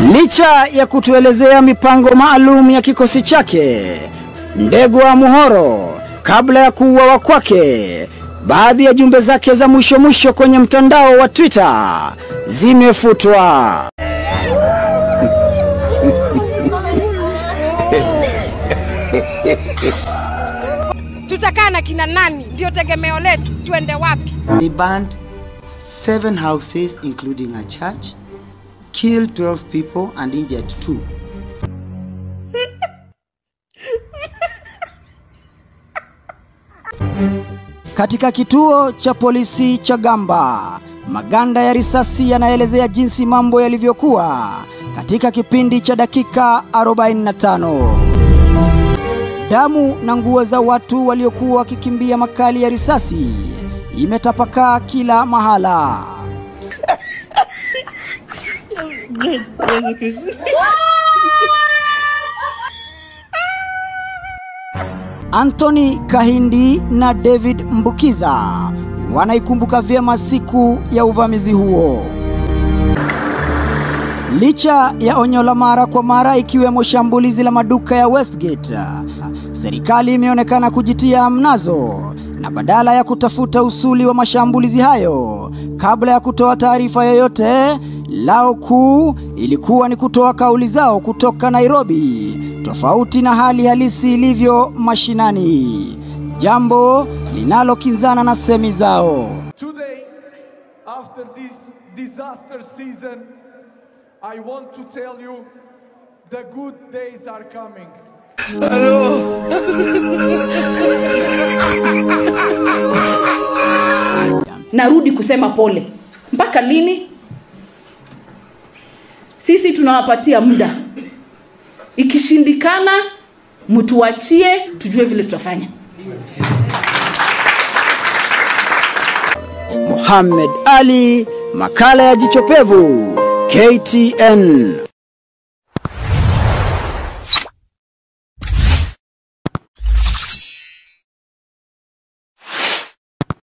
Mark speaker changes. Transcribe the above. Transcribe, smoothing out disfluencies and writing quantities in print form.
Speaker 1: Licha ya kutuelezea mipango maalum ya kikosi chake, Ndegwa Muhoro, kabla ya kuuawa kwake, baadhi ya jumbe zake za mwisho kwenye mtandao wa Twitter zimefutwa.
Speaker 2: Tutakaa na kina nani? Ndio tegemeo letu, tuende wapi?
Speaker 3: They burned 7 houses including a church, killed 12 people and injured 2.
Speaker 1: Katika kituo cha polisi cha Gamba, maganda ya risasi yanaelezea jinsi mambo yalivyokuwa katika kipindi cha dakika 45. Damu na nguo za watu waliokuwa wakikimbia makali ya risasi imetapakaa kila mahala. Anthony Kahindi na David Mbukiza wanaikumbuka vyema siku ya uvamizi huo. Licha ya onyo la mara kwa mara ikiwemo shambulizi la maduka ya Westgate, serikali imeonekana kujitia mnazo na badala ya kutafuta usuli wa mashambulizi hayo kabla ya kutoa taarifa yoyote, lao kuu ilikuwa ni kutoa kauli zao kutoka Nairobi, tofauti na hali halisi ilivyo mashinani, jambo linalokinzana na semi zao.
Speaker 4: Today, after this disaster season, I want to tell you the good days are coming.
Speaker 5: Narudi kusema pole. Mpaka lini? Sisi tunawapatia muda. Ikishindikana, mtuachie tujue vile tutafanya.
Speaker 1: Mohamed Ali, makala ya Jicho Pevu, KTN.